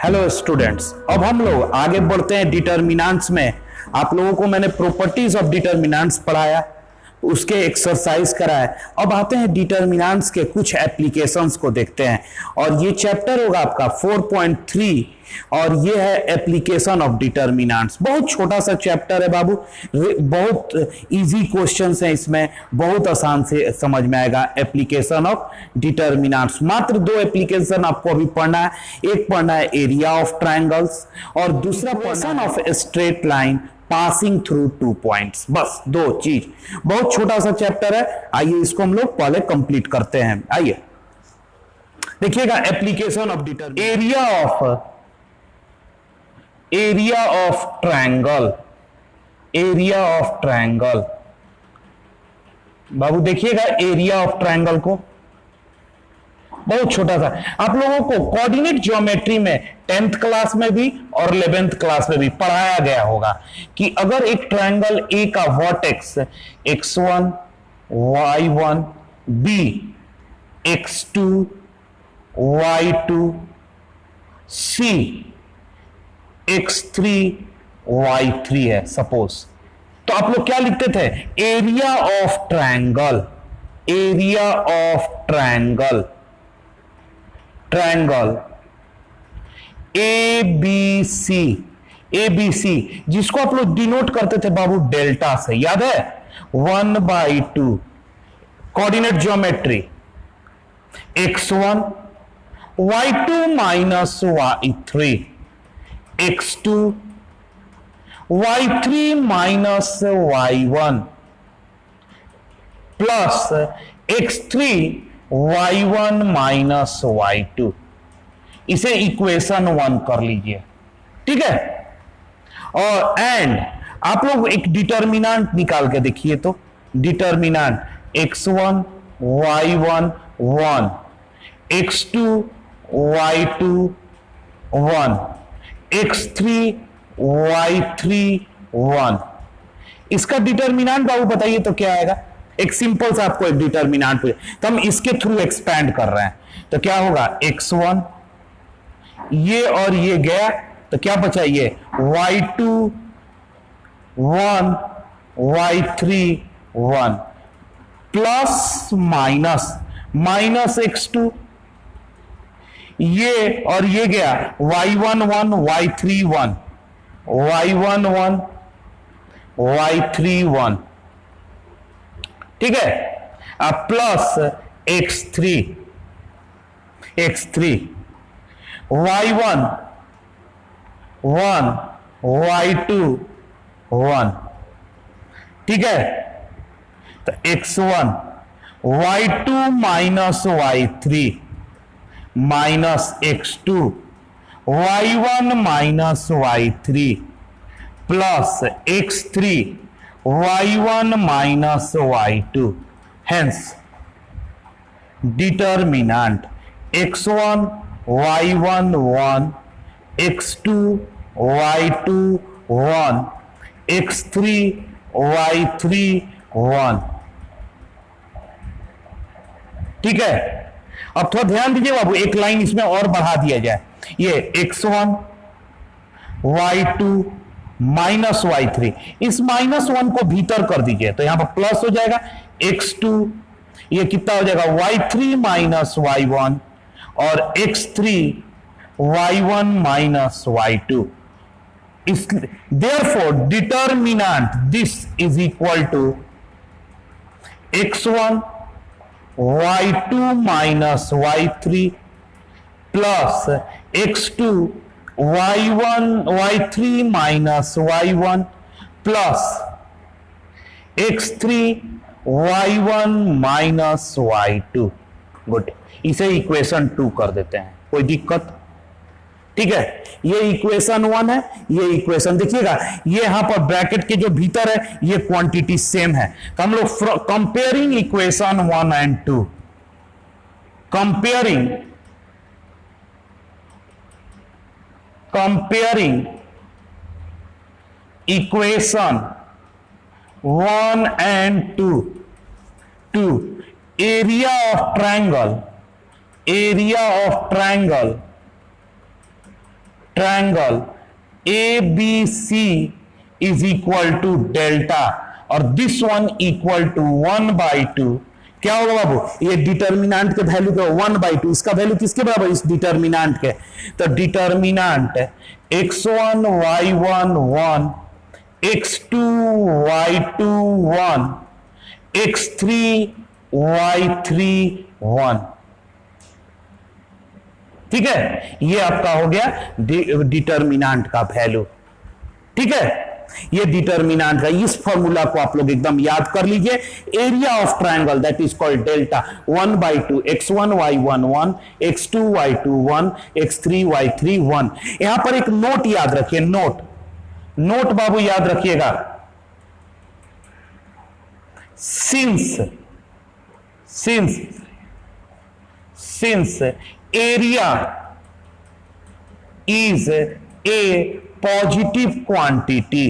Hello students, अब हम लोग आगे बढ़ते हैं डिटर्मिनेंट्स में। आप लोगों को मैंने प्रॉपर्टीज ऑफ डिटर्मिनेंट्स पढ़ाया, उसके एक्सरसाइज कराया। अब आते हैं डिटर्मिनेंट्स के कुछ एप्लीकेशंस को देखते हैं, और ये चैप्टर होगा आपका 4.3 और ये है एप्लीकेशन ऑफ डिटर्मिनेंट्स। बहुत छोटा सा चैप्टर है बाबू, बहुत इजी क्वेश्चंस हैं इसमें, बहुत आसान से समझ में आएगा। एप्लीकेशन ऑफ डिटर्मिनेंट्स, मात्र दो एप्लीकेशन आपको अभी पढ़ना है। एक पढ़ना है एरिया ऑफ ट्रायंगल्स और दूसरा equation of straight line passing through 2 points. बस दो चीज, बहुत छोटा सा चैप्टर है। आइए इसको हम लोग पहले कंप्लीट करते हैं। आइए देखिएगा, application of determinant, area of triangle, area of triangle. बाबू देखिएगा एरिया ऑफ ट्रायंगल को, बहुत छोटा सा। आप लोगों को कोऑर्डिनेट ज्योमेट्री में 10th क्लास में भी और 11th क्लास में भी पढ़ाया गया होगा कि अगर एक ट्रायंगल ए का vertex x1 y1 b x2 y2 c x3 y3 है सपोज, तो आप लोग क्या लिखते थे? Area of triangle, area of triangle, triangle A B C, A B C, जिसको आप लोग डिनोट करते थे बाबू डेल्टा से, याद है? 1/2 coordinate geometry, x1 y2 minus y3 x2 y3 minus y1 plus x3 y1 minus y2। इसे इक्वेशन 1 कर लीजिए, ठीक है? और एंड आप लोग एक डिटर्मिनेंट निकाल के देखिए, तो determinant x1 y1 1 x2 y2 1 x3 y3 1। इसका डिटर्मिनेंट बाबू बताइए तो क्या आएगा? एक सिंपल सा आपको एक डिटर्मिनेंट पूछे, तो हम इसके थ्रू एक्सपेंड कर रहे हैं, तो क्या होगा? x1 ये और ये गया, तो क्या बचा? ये y2 1 y3 1 plus minus minus x2, ये और ये गया y1 1 y3 1 y1 1 y3 1, ठीक है? अब plus x3 x3 y1 1 y2 1, ठीक है? तो x1 y2 minus y3 minus x2 y1 minus y3 plus x3 y1 minus y2। Hence determinant x1 y1 1 x2 y2 1 x3 y3 1, ठीक है? अब थोड़ा ध्यान दीजिए बाबू, एक लाइन इसमें और बढ़ा दिया जाए। ये x1 y2 माइनस y3, इस -1 को भीतर कर दीजिए, तो यहां पर प्लस हो जाएगा x2, ये कितना हो जाएगा? y3 माइनस y1 और x3 y1 minus y2। Therefore determinant this is equal to x1 y2 minus y3 plus x2 y1 y3 minus y1 plus x3 y1 minus y2। Good, इसे equation 2 कर देते हैं, कोई दिक्कत? ठीक है, ये इक्वेशन 1 है, ये इक्वेशन देखिएगा, ये यहां पर ब्रैकेट के जो भीतर है ये क्वांटिटी सेम है, तो हम लोग comparing equation 1 and 2, comparing equation 1 and 2 to area of triangle, area of triangle triangle A B C is equal to delta और दिस वन इक्वल टू 1/2, क्या होगा बाबू, ये डिटर्मिनेंट के वैल्यू का 1/2, इसका वैल्यू किसके बराबर, इस डिटर्मिनेंट के, तो determinant x1 y1 1, x2 y2 1, x3 y3 1, ठीक है, ये आपका हो गया डिटर्मिनेंट का वैल्यू। ठीक है, ये डिटर्मिनेंट का, इस फॉर्मूला को आप लोग एकदम याद कर लीजिए। Area of triangle that is called delta 1/2 x1 y1 1, x2 y2 1, x3 y3 1। यहां पर एक नोट याद रखिए, नोट बाबू याद रखिएगा, since area is a positive quantity,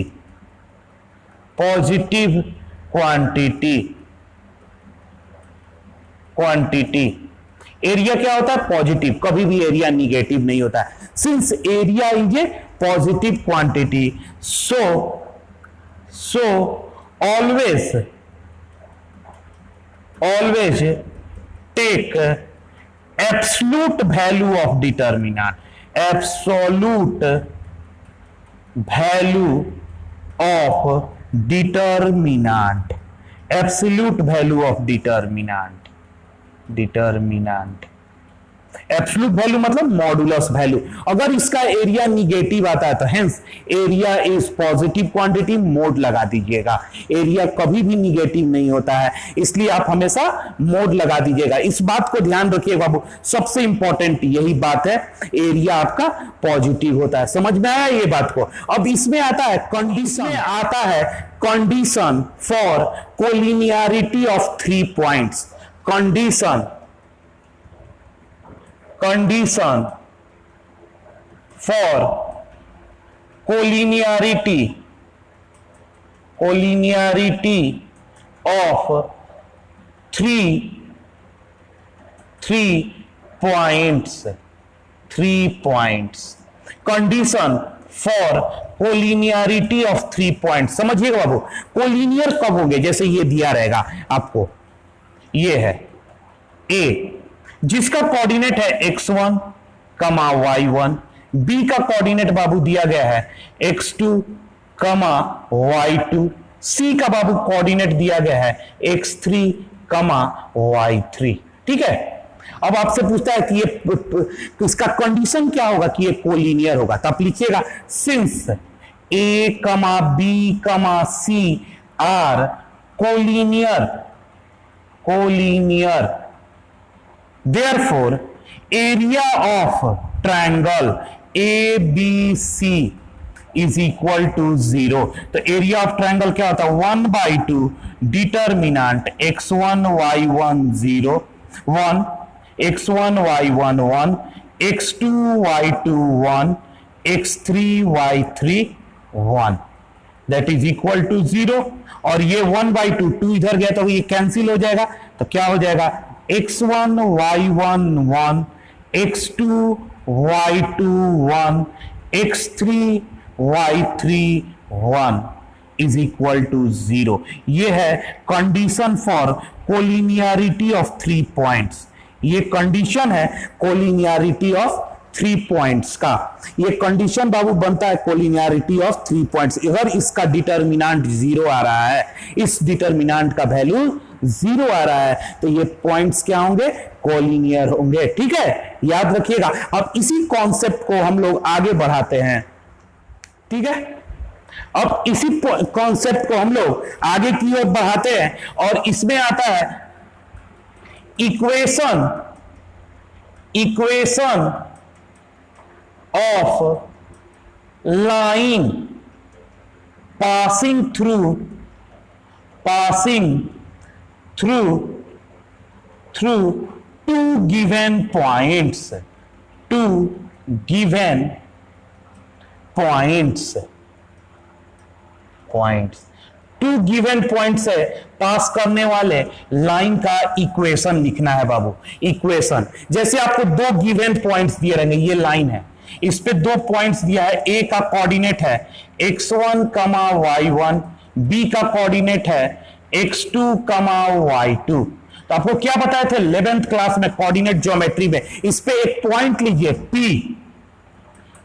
area क्या होता है, पॉजिटिव, कभी भी एरिया निगेटिव नहीं होता है। Since area is a positive quantity, so always take absolute value of determinant, absolute value of determinant, absolute value of determinant, absolute value मतलब modulus value. अगर इसका एरिया निगेटिव आता है तो hence area is positive quantity, mode लगा दीजिएगा। Area कभी भी निगेटिव नहीं होता है, इसलिए आप हमेशा मोड लगा दीजिएगा। इस बात को ध्यान रखिए बाबू, सबसे इंपॉर्टेंट यही बात है, एरिया आपका पॉजिटिव होता है। समझ में आया ये बात को। अब इसमें आता है condition for collinearity of 3 points, condition for collinearity of three points, condition for collinearity of 3 points। समझिएगा बाबू, कोलिनियर कब होंगे, जैसे ये दिया रहेगा आपको, ये है A जिसका कोऑर्डिनेट है x1, y1, B का कोऑर्डिनेट बाबू दिया गया है x2, y2, C का बाबू कोऑर्डिनेट दिया गया है x3, y3। ठीक है, अब आपसे पूछता है कि ये इसका कंडीशन क्या होगा कि ये कोलिनियर होगा, तो आप लिखिएगा since A, B, C are collinear therefore area of triangle ABC is equal to 0। तो एरिया ऑफ ट्रायंगल क्या होता है, 1/2 determinant x1 y1 0 1, x1 y1 1, x2 y2 1, x3 y3 1 that is equal to 0। और ये 1/2, 2 इधर गया तो ये कैंसिल हो जाएगा, तो क्या हो जाएगा x1 y1 1, x2 y2 1, x3 y3 1 is equal to 0। ये है condition for collinearity of 3 points. ये कंडीशन है कोलिनियरिटी ऑफ 3 पॉइंट्स का। ये कंडीशन बाबू बनता है कोलिनियरिटी ऑफ 3 पॉइंट्स। अगर इसका डिटर्मिनेंट 0 आ रहा है, इस डिटर्मिनेंट का वैल्यू 0 आ रहा है, तो ये पॉइंट्स क्या होंगे, कोलिनियर होंगे। ठीक है, याद रखिएगा। अब इसी कॉन्सेप्ट को हम लोग आगे बढ़ाते हैं। ठीक है, अब इसी कॉन्सेप्ट को हम लोग आगे की ओर बढ़ाते हैं और इसमें आता है equation of line passing through two given points, two given point से पास करने वाले लाइन का इक्वेशन लिखना है बाबू। इक्वेशन जैसे आपको 2 गिवन पॉइंट्स दिए रहेंगे, ये लाइन है, इस पे 2 पॉइंट्स दिया है, ए का कोऑर्डिनेट है x1 कमा y1, बी का कोऑर्डिनेट है x2 कमा y2। तो आपको क्या बताए थे 11th क्लास में कोऑर्डिनेट ज्योमेट्री में, इस पे एक पॉइंट लीजिए P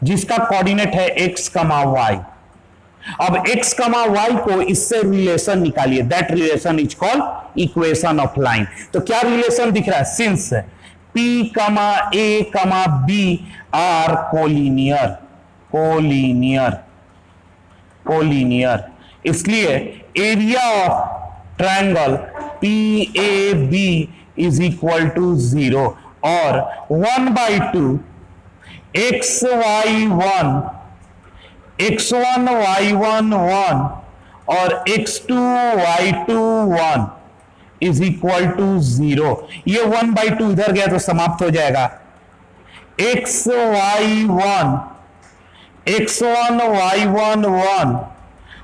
जिसका कोऑर्डिनेट है x कमा y। अब x कमा y को इससे रिलेशन निकालिए, that relation is called equation of line. तो क्या रिलेशन दिख रहा है, since p comma a comma b are collinear, collinear, collinear, इसलिए area of triangle PAB is equal to 0 और 1/2 xy1 x1 y1 1 और x2 y2 1 is equal to 0। ये 1/2 इधर गया तो समाप्त हो जाएगा। xy1 x1 y1 1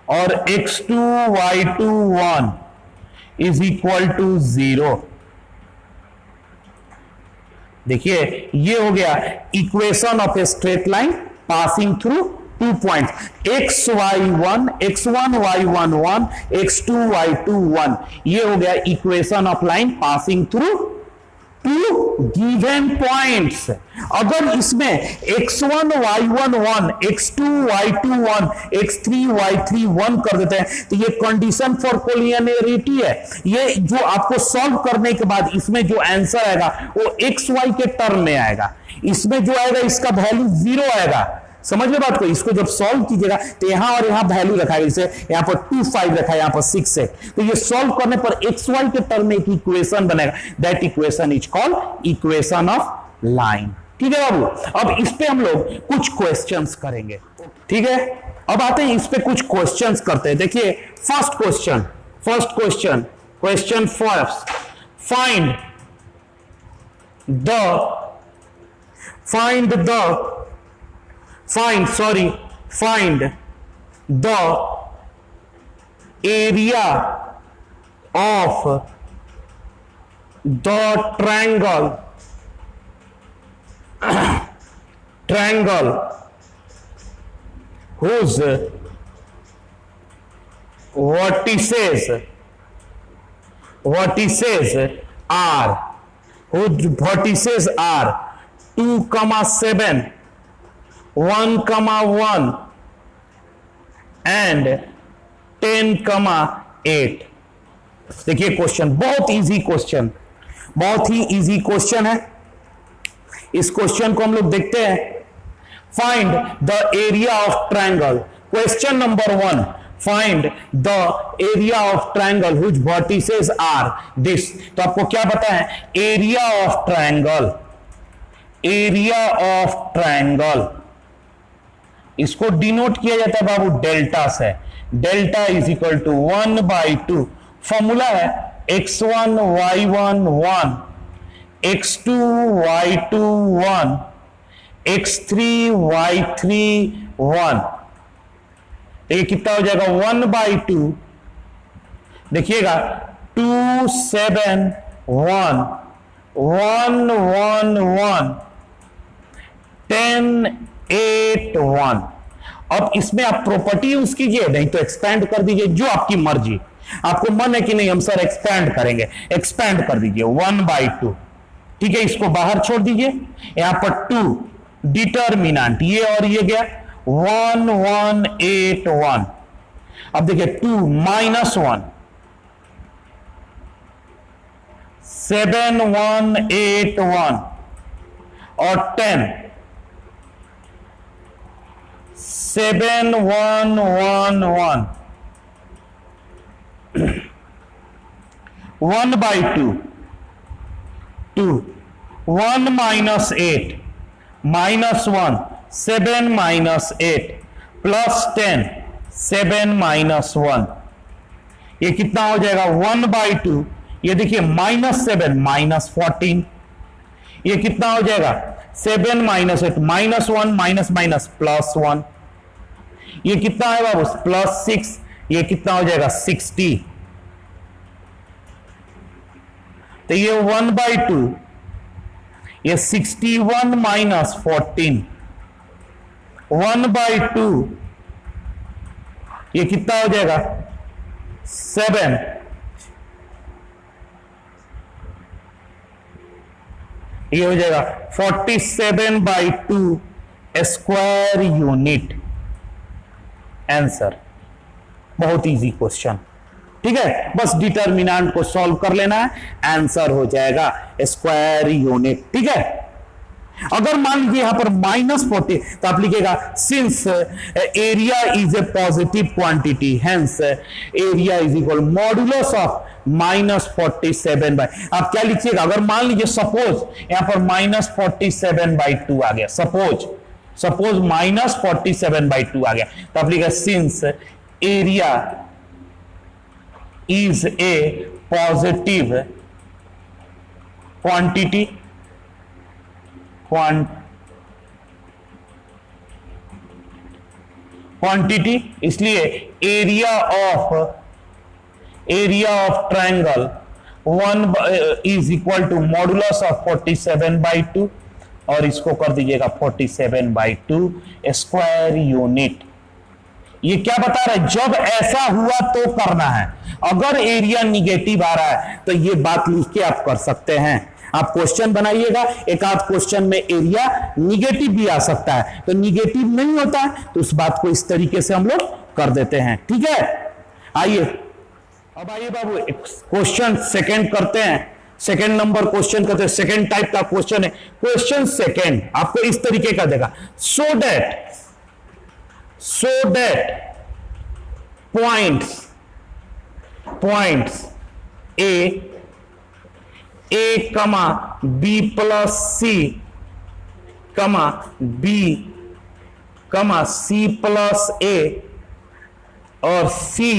और x2 y2 1 is equal to 0। देखिए ये हो गया equation of a straight line passing through 2 points xy1 x1 y1 1 x2 y2 1। ये हो गया equation of line passing through 2 given points. अगर इसमें x1 y1 1 x2 y2 1 x3 y3 1 कर देते हैं तो ये कंडीशन फॉर कोलिनियरिटी है। ये जो आपको सॉल्व करने के बाद इसमें जो आंसर आएगा वो x y के टर्म में आएगा, इसमें जो आएगा इसका वैल्यू 0 आएगा। समझ में बात को, इसको जब सॉल्व कीजिएगा तो यहां और यहां वैल्यू रखा है, जैसे यहां पर 2 5 रखा है, यहां पर 6 है, तो ये सॉल्व करने पर एक्स वाई के टर्म में एक इक्वेशन बनेगा, that equation is called equation of line. ठीक है बाबू, अब इस पे हम लोग कुछ क्वेश्चंस करेंगे। ठीक है, अब आते हैं इस पे कुछ क्वेश्चंस करते हैं। देखिए first question, question first, find the area of the triangle whose vertices are 2,7 1,1 and 10,8। देखिए क्वेश्चन बहुत इजी क्वेश्चन, बहुत ही इजी क्वेश्चन है। इस क्वेश्चन को हम लोग देखते हैं। Find the area of triangle, question number 1, find the area of triangle which vertices are this. तो आपको क्या पता है, area of triangle, area of triangle इसको डिनोट किया जाता है बाबू डेल्टा से। Delta is equal to 1/2, formula है x1 y1 1 x2 y2 1 x3 y3 1। ये कितना हो जाएगा 1/2, देखिएगा 2 7 1 1 1 1 10 8 1। अब इसमें आप प्रॉपर्टी यूज कीजिए, नहीं तो एक्सपेंड कर दीजिए, जो आपकी मर्जी। आपको मन है कि नहीं हम सर एक्सपेंड करेंगे, एक्सपेंड कर दीजिए 1/2। ठीक है, इसको बाहर छोड़ दीजिए, यहां पर 2 डिटर्मिनेंट, ये और ये गया 1 1 8 1। अब देखिए 2 -1 7 1 8 1 और 10 7 1 1 1 1/2 2 1 -8 -1 7 -8 प्लस 10 7 -1। ये कितना हो जाएगा 1/2, ये देखिए -7 -14। ये कितना हो जाएगा 7 -8 -1 माइनस माइनस प्लस 1। ये कितना है बाबू +6। ये कितना हो जाएगा 60। तो ये 1/2, ये 61 -14 1/2, ये कितना हो जाएगा 7, ये हो जाएगा 47/2 स्क्वायर यूनिट। आंसर बहुत इजी क्वेश्चन, ठीक है, बस डिटर्मिनेंट को सॉल्व कर लेना है, आंसर हो जाएगा स्क्वायर यूनिट। ठीक है, अगर मान लीजिए यहां पर -40 तो आप लिखिएगा since area is a positive quantity hence area is equal modulus of -47 आप क्या लिखिएगा, अगर मान लीजिए सपोज यहां पर -47/2 आ गया, सपोज -47/2 आ गया, तो आप लिखिएगा since area is a positive quantity, इसलिए area of triangle 1 is equal to modulus of 47/2 और इसको कर दीजिएगा 47/2 स्क्वायर यूनिट। ये क्या बता रहा है, जब ऐसा हुआ तो करना है, अगर एरिया निगेटिव आ रहा है तो ये बात लिख के आप कर सकते हैं। आप क्वेश्चन बनाइएगा, एक आध क्वेश्चन में एरिया निगेटिव भी आ सकता है, तो निगेटिव नहीं होता है तो उस बात को इस तरीके से हम लोग कर देते हैं। ठीक है, आइए अब आइए बाबू क्वेश्चन सेकंड करते हैं, सेकंड नंबर क्वेश्चन करते हैं, सेकंड टाइप का क्वेश्चन है। क्वेश्चन सेकंड आपको इस तरीके का देगा, so that points A comma B plus सी कमा बी कमा सी प्लस ए और सी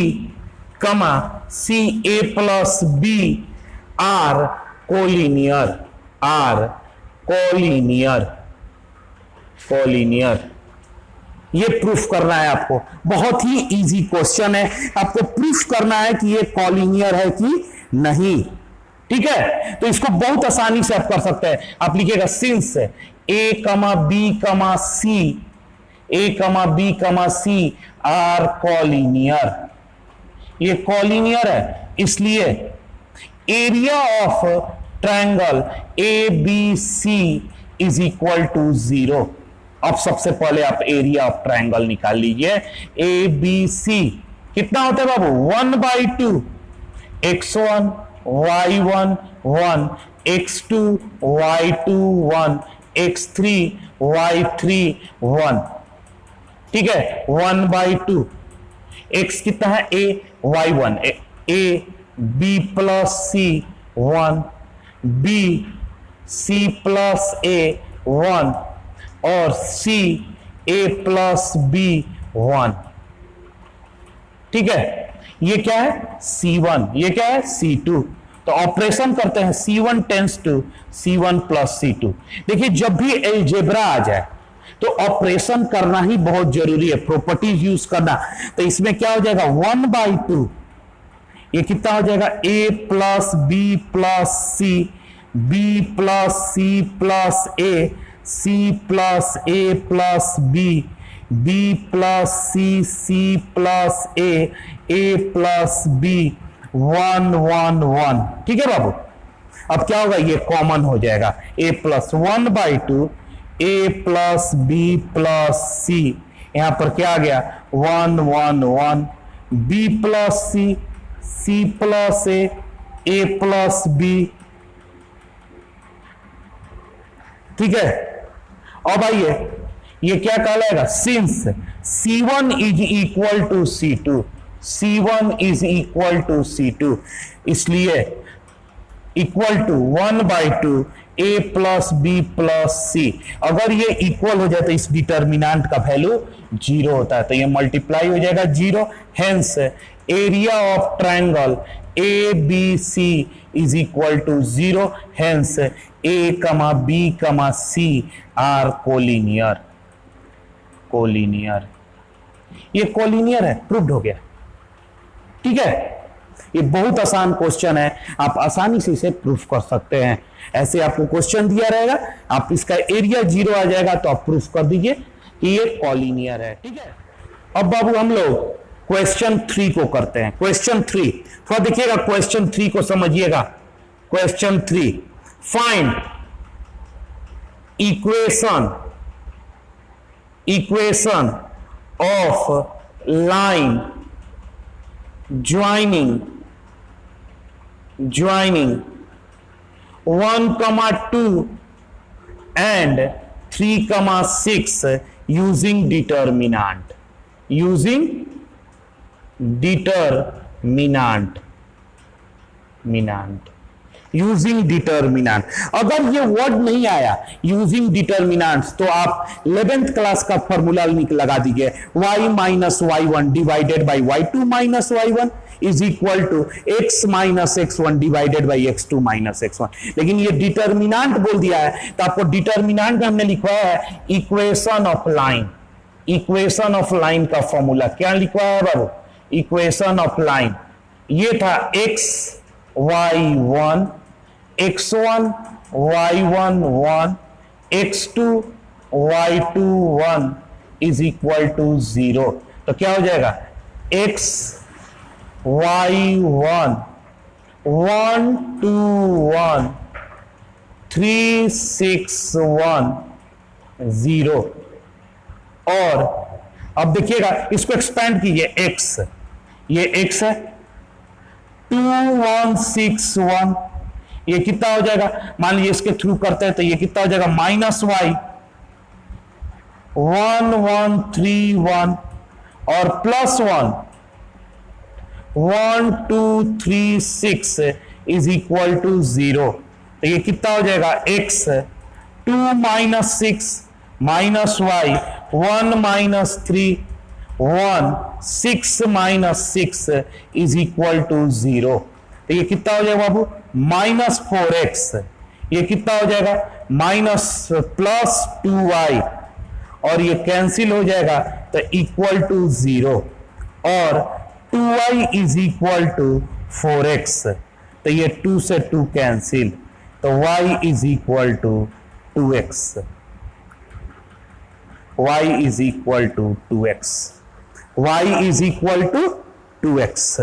कमा सी ए प्लस बी आर कोलिनियर। ये प्रूफ करना है आपको, बहुत ही इजी क्वेश्चन है, आपको प्रूफ करना है कि ये कोलिनियर है कि नहीं। ठीक है, तो इसको बहुत आसानी से आप कर सकते हैं। आप लिखिएगा since A comma B comma C are collinear, ये कोलिनियर है, इसलिए area of triangle A B C is equal to 0। अब सबसे पहले आप एरिया ऑफ ट्रायंगल निकाल लीजिए, ए बी सी कितना होता है बाबू 1/2 x1 y1 1 x2 y2 1 x3 y3 1। ठीक है, 1/2 x कितना है a y1 a b plus C 1 b c plus a 1 और c a प्लस b 1। ठीक है, ये क्या है C1, ये क्या है C2, तो ऑपरेशन करते हैं C1 tense to C1 plus C2। देखिए जब भी अलजेब्रा आ जाए तो ऑपरेशन करना ही बहुत जरूरी है, प्रॉपर्टीज यूज करना। तो इसमें क्या हो जाएगा 1/2, ये कितना हो जाएगा a plus b plus c b plus c plus a c plus a plus b b plus c plus a plus b 1 1 1। ठीक है बाबू, अब क्या होगा, ये कॉमन हो जाएगा, a plus 1/2 a plus b plus c, यहां पर क्या आ गया 1 1 1 b plus c plus a plus b। ठीक है, अब आइए ये क्या कहलाएगा, since C1 is equal to C2, C1 is equal to C2, इसलिए equal to 1/2 a plus b plus c। अगर ये इक्वल हो जाए तो इस डिटर्मिनेंट का वैल्यू 0 होता है, तो ये मल्टीप्लाई हो जाएगा 0। Hence area of triangle A B C is equal to 0। Hence a comma b comma c are collinear. ये कोलिनियर है, प्रूव्ड हो गया। ठीक है, ये बहुत आसान क्वेश्चन है, आप आसानी से इसे प्रूफ कर सकते हैं। ऐसे आपको क्वेश्चन दिया रहेगा, आप इसका एरिया 0 आ जाएगा तो आप प्रूफ कर दीजिए, कि ये कॉलिनियर है। ठीक है, अब बाबू हम लोग क्वेश्चन 3 को करते हैं। क्वेश्चन 3 थोड़ा देखिएगा, क्वेश्चन 3 को समझिएगा। Question 3, find equation of line joining 1,2 and 3,6 using determinant using determinant. अगर ये वर्ड नहीं आया यूजिंग डिटर्मिनेंट्स तो आप 11th क्लास का फॉर्मूला लगा दीजिए, y minus y1 divided by y2 minus y1 is equal to x minus x1 divided by x2 minus x1। लेकिन ये डिटर्मिनेंट बोल दिया है तो आपको डिटर्मिनेंट में हमने लिखा है इक्वेशन ऑफ लाइन का फॉर्मूला क्या लिखा है बाबू? इक्वेशन ऑफ लाइन ये था x y1 x1 y1 1 x2 y2 1 is equal to 0। तो क्या हो जाएगा? x y1 1 2 1 3 6 1 0। और अब देखिएगा इसको एक्सपेंड कीजिए, x ये x है 2 1 6 1, ये कितना हो जाएगा? मान लीजिए इसके थ्रू करते हैं तो ये कितना हो जाएगा? माइनस y 1 1 3 1 और प्लस 1 1 2 3 6 इज इक्वल टू 0। तो ये कितना हो जाएगा? x 2 minus 6 minus y 1 minus 3 1 6 minus 6 is equal to 0। तो ये कितना हो जाएगा बाबू? Minus 4x। ये कितना हो जाएगा? माइनस प्लस 2y और ये कैंसिल हो जाएगा तो इक्वल टू 0 और 2y is equal to 4x। तो ये 2 से 2 कैंसिल तो y is equal to 2x। y is equal to 2x। y is equal to 2x।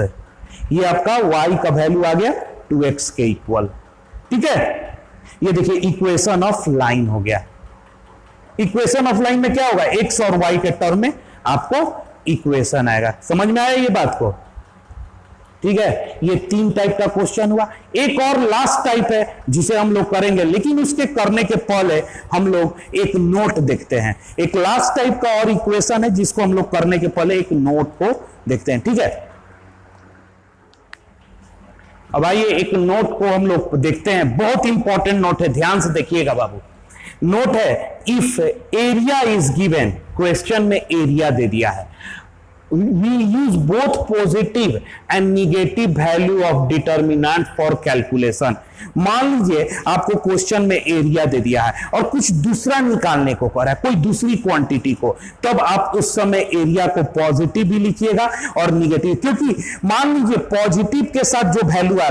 ये आपका y का वैल्यू आ गया 2x के इक्वल। ठीक है, ये देखिए इक्वेशन ऑफ लाइन हो गया। इक्वेशन ऑफ लाइन में क्या होगा? x और y के टर्म में आपको इक्वेशन आएगा। समझ में आया ये बात को? ठीक है, ये 3 टाइप का क्वेश्चन हुआ। एक और लास्ट टाइप है जिसे हम लोग करेंगे, लेकिन उसके करने के पहले हम लोग एक नोट देखते हैं। एक लास्ट टाइप का और इक्वेशन है जिसको हम लोग करने के पहले एक नोट को देखते हैं। ठीक है, अब आइए एक नोट को हम लोग देखते हैं। बहुत इंपॉर्टेंट नोट है, ध्यान से देखिएगा बाबू। नोट है, if area is given, question में एरिया दे दिया है, we use both positive and negative value of determinant for calculation। मान लीजिए आपको क्वेश्चन में एरिया दे दिया है और कुछ दूसरा निकालने को कह रहा है, कोई दूसरी क्वांटिटी को, तब आप उस समय एरिया को पॉजिटिव भी लिखिएगा और निगेटिव, क्योंकि मान लीजिए पॉजिटिव के साथ जो वैल्यू आ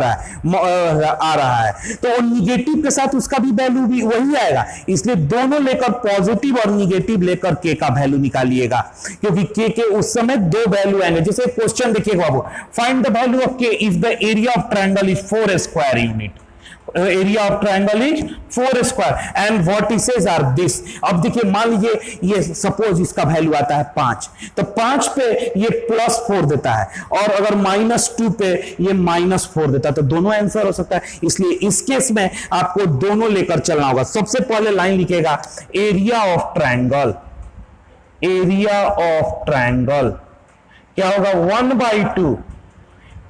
रहा है तो निगेटिव के साथ उसका भी वैल्यू भी वही आएगा। इसलिए दोनों लेकर पॉजिटिव और निगेटिव लेकर के का वैल्यू निकालिएगा, क्योंकि के उस समय 2 वैल्यू आएंगे। जैसे क्वेश्चन देखिएगा बाबू, find the value of K if the area of triangle is 4 square unit. Area of triangle is 4 square and vertices are this. अब देखिए मान लीजिए ये सपोज इसका वैल्यू आता है 5, तो 5 पे ये +4 देता है और अगर -2 पे ये -4 देता है, तो दोनों आंसर हो सकता है। इसलिए इस केस में आपको दोनों लेकर चलना होगा। सबसे पहले लाइन लिखेगा area of triangle. Area of triangle क्या होगा? 1/2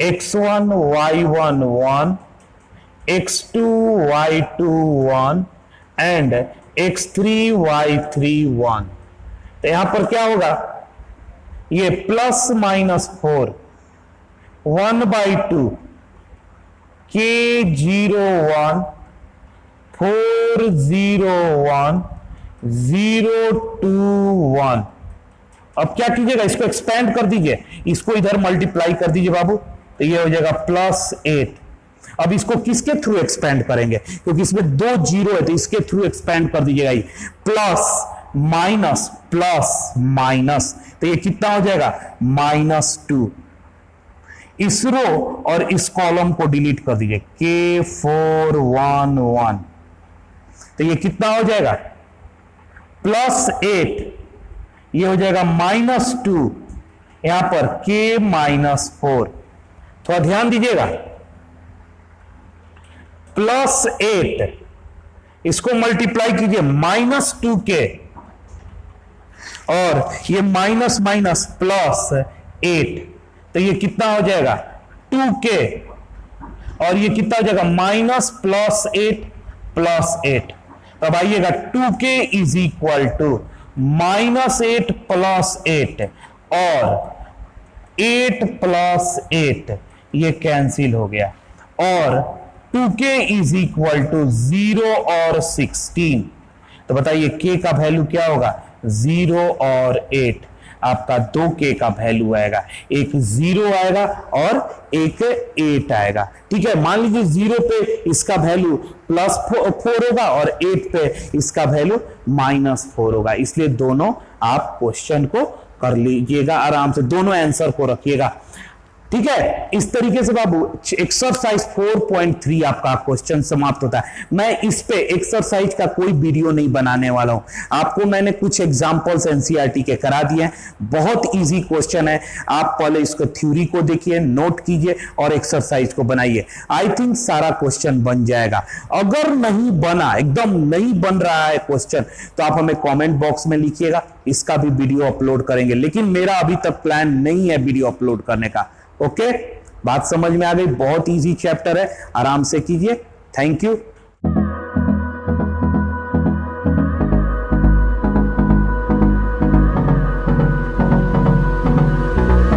x1 y1 1 x2 y2 1 and x3 y3 1। तो यहां पर क्या होगा? ये +-4 1/2 k01 401 021। अब क्या कीजिएगा? इसको एक्सपेंड कर दीजिए, इसको इधर मल्टीप्लाई कर दीजिए बाबू, तो ये हो जाएगा +8। अब इसको किसके थ्रू एक्सपेंड करेंगे? क्योंकि इसमें 2 जीरो है तो इसके थ्रू एक्सपेंड कर दीजिएगा। माइनस प्लस माइनस, तो ये कितना हो जाएगा -2। इस रो और इस कॉलम को डिलीट कर दीजिए, K411, तो ये कितना हो जाएगा +8, ये हो जाएगा -2, यहां पर K-4। थोड़ा ध्यान दीजिएगा, +8 इसको मल्टीप्लाई कीजिए -2K, और ये माइनस माइनस +8, तो ये कितना हो जाएगा 2K, और ये कितना हो जाएगा -+8 +8। तब आइएगा 2K इज इक्वल टू -8 + 8 और 8 + 8, ये कैंसिल हो गया, और 2K इज इक्वल टू 0 और 16। तो बताइए K का वैल्यू क्या होगा, 0 और 8, आपका 2K का वैल्यू आएगा, एक 0 आएगा और एक 8 आएगा। ठीक है, मान लीजिए 0 पे इसका वैल्यू +4 होगा और 8 पे इसका वैल्यू -4 होगा, इसलिए दोनों आप क्वेश्चन को कर लीजिएगा आराम से, दोनों आंसर को रखिएगा। ठीक है, इस तरीके से बाबू एक्सरसाइज 4.3 आपका क्वेश्चन समाप्त होता है। मैं इस पे एक्सरसाइज का कोई वीडियो नहीं बनाने वाला हूं, आपको मैंने कुछ एग्जांपल्स एनसीईआरटी के करा दिए हैं, बहुत इजी क्वेश्चन है। आप पहले इसको थ्योरी को देखिए, नोट कीजिए और एक्सरसाइज को बनाइए, आई थिंक सारा क्वेश्चन बन जाएगा। अगर नहीं बना, एकदम नहीं बन रहा है क्वेश्चन, तो आप हमें कॉमेंट बॉक्स में लिखिएगा, इसका भी वीडियो अपलोड करेंगे, लेकिन मेरा अभी तक प्लान नहीं है वीडियो अपलोड करने का। ओके, बात समझ में आ गई, बहुत इजी चैप्टर है, आराम से कीजिए। Thank you.